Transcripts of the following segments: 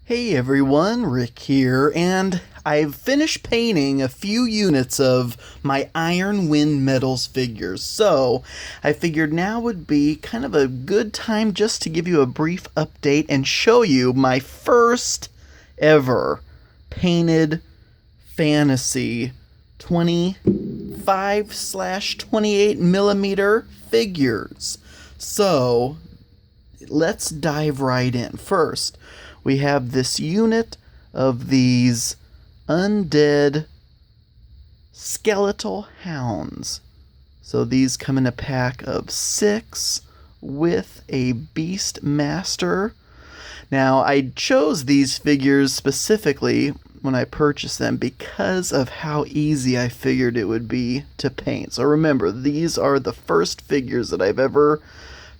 Hey everyone, Rick here, and I've finished painting a few units of my Iron Wind Metals figures, so I figured now would be kind of a good time just to give you a brief update and show you my first ever painted fantasy 25/28 millimeter figures. So let's dive right in. First, we have this unit of these undead skeletal hounds. So these come in a pack of 6 with a beast master. Now, I chose these figures specifically when I purchased them because of how easy I figured it would be to paint. So remember, these are the first figures that I've ever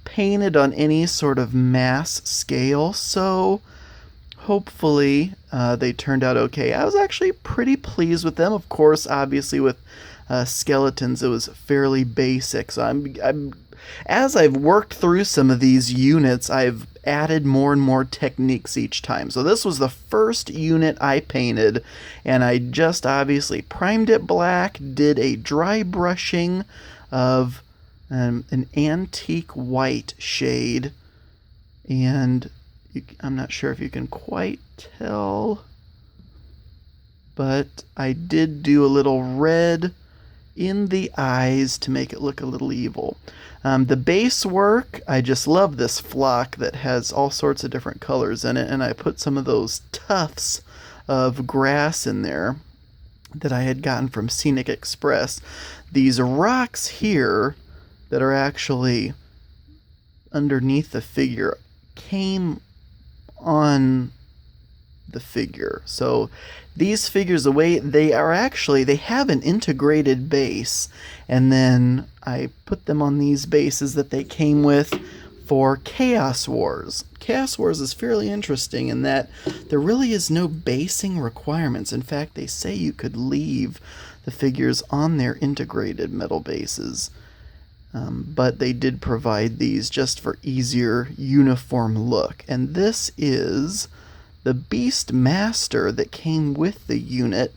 painted on any sort of mass scale, so hopefully they turned out okay. I was actually pretty pleased with them. Of course, obviously with skeletons, it was fairly basic. So as I've worked through some of these units, I've added more and more techniques each time. So this was the first unit I painted, and I just obviously primed it black, did a dry brushing of an antique white shade, and I'm not sure if you can quite tell, but I did do a little red in the eyes to make it look a little evil. The base work, I just love this flock that has all sorts of different colors in it, and I put some of those tufts of grass in there that I had gotten from Scenic Express. These rocks here that are actually underneath the figure came on the figure. So these figures, the way they are, actually they have an integrated base, and then I put them on these bases that they came with for Chaos Wars. Chaos Wars is fairly interesting in that there really is no basing requirements. In fact, they say you could leave the figures on their integrated metal bases. But they did provide these just for easier uniform look. And this is the Beast Master that came with the unit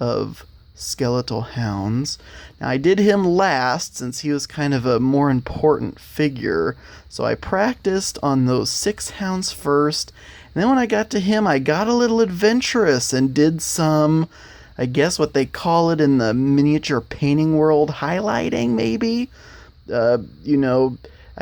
of skeletal hounds. Now I did him last since he was kind of a more important figure. So I practiced on those 6 hounds first. And then when I got to him, I got a little adventurous and did some, I guess what they call it in the miniature painting world, highlighting maybe. I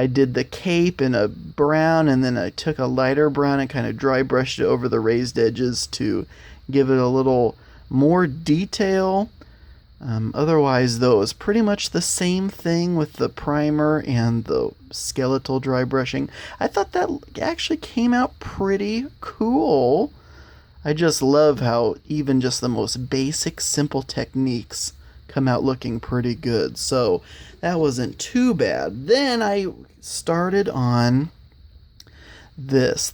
did the cape in a brown, and then I took a lighter brown and kind of dry brushed it over the raised edges to give it a little more detail. Otherwise, though, it's pretty much the same thing with the primer and the skeletal dry brushing. I thought that actually came out pretty cool. I just love how even just the most basic, simple techniques come out looking pretty good. So that wasn't too bad. Then I started on this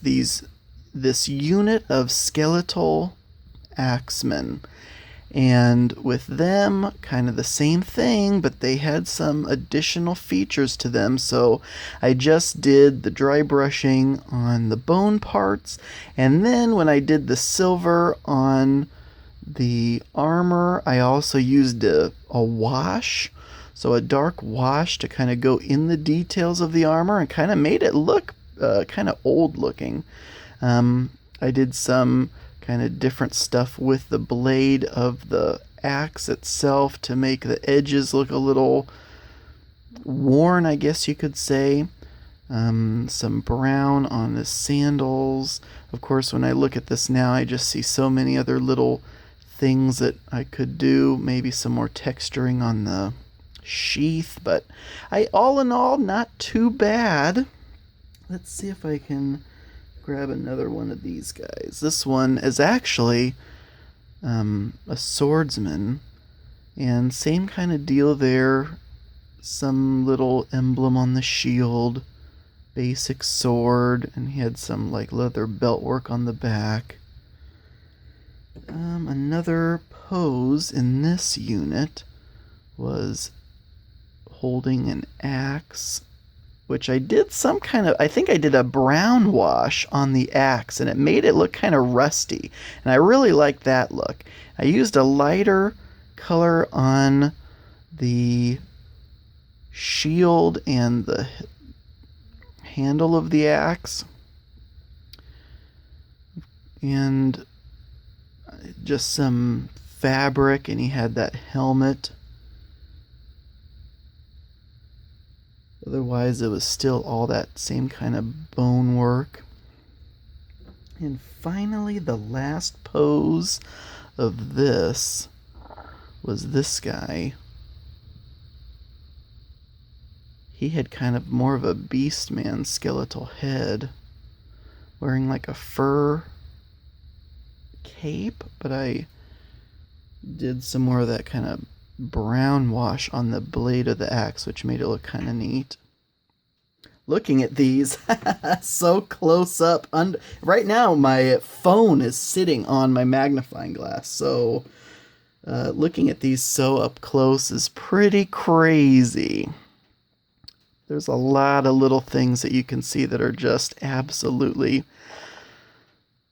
unit of skeletal axemen, and with them kind of the same thing, but they had some additional features to them. So I just did the dry brushing on the bone parts, and then when I did the silver on the armor, I also used a wash, so a dark wash to kind of go in the details of the armor and kind of made it look kind of old looking. I did some kind of different stuff with the blade of the axe itself to make the edges look a little worn, I guess you could say. Some brown on the sandals. Of course, when I look at this now, I just see so many other little things that I could do. Maybe some more texturing on the sheath, but all in all, not too bad. Let's see if I can grab another one of these guys. This one is actually a swordsman, and same kind of deal there. Some little emblem on the shield, basic sword, and he had some like leather belt work on the back. Another pose in this unit was holding an axe which I did some kind of, I think I did a brown wash on the axe, and it made it look kind of rusty. And I really liked that look. I used a lighter color on the shield and the handle of the axe, and just some fabric, and he had that helmet. Otherwise, it was still all that same kind of bone work. And finally, the last pose of this was this guy. He had kind of more of a beastman skeletal head, wearing like a fur cape, but I did some more of that kind of brown wash on the blade of the axe, which made it look kind of neat. Looking at these so close up, right now my phone is sitting on my magnifying glass, so looking at these so up close is pretty crazy. There's a lot of little things that you can see that are just absolutely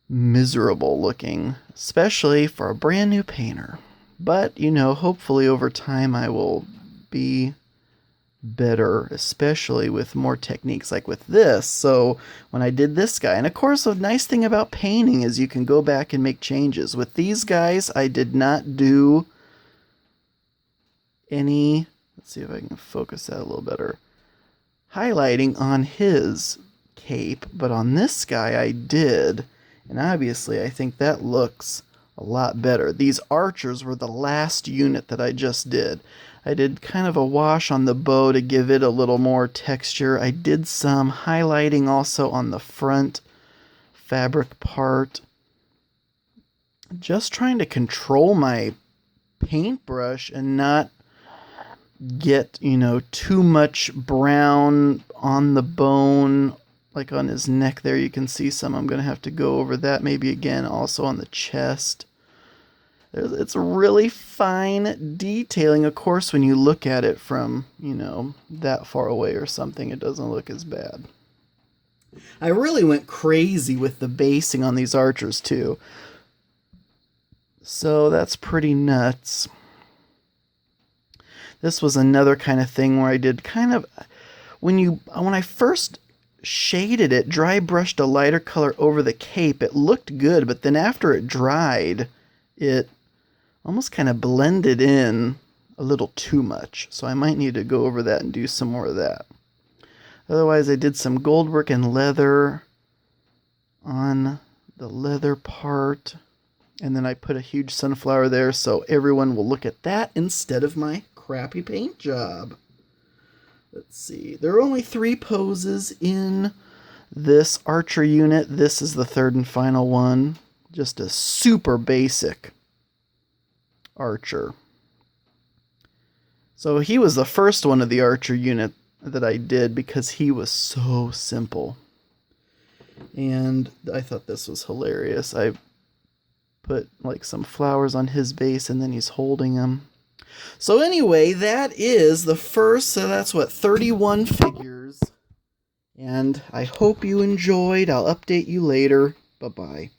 miserable looking, especially for a brand new painter. But, you know, hopefully over time I will be better, especially with more techniques like with this. So when I did this guy, and of course the nice thing about painting is you can go back and make changes. With these guys, I did not do any, let's see if I can focus that a little better, highlighting on his cape, but on this guy I did, and obviously I think that looks a lot better. These archers were the last unit that I just did. I did kind of a wash on the bow to give it a little more texture. I did some highlighting also on the front fabric part. Just trying to control my paintbrush and not get, you know, too much brown on the bone, like on his neck there. You can see some. I'm going to have to go over that maybe again, also on the chest. It's really fine detailing. Of course, when you look at it from, you know, that far away or something, it doesn't look as bad. I really went crazy with the basing on these archers too. So that's pretty nuts. This was another kind of thing where I did kind of, when I first shaded it, dry brushed a lighter color over the cape, it looked good, but then after it dried, it almost kind of blended in a little too much. So I might need to go over that and do some more of that. Otherwise, I did some gold work and leather on the leather part. And then I put a huge sunflower there so everyone will look at that instead of my crappy paint job. Let's see. There are only 3 poses in this archer unit. This is the third and final one. Just a super basic archer. So he was the first one of the archer unit that I did because he was so simple. And I thought this was hilarious. I put like some flowers on his base and then he's holding them. So anyway, that is the first, so that's what, 31 figures. And I hope you enjoyed. I'll update you later. Bye-bye.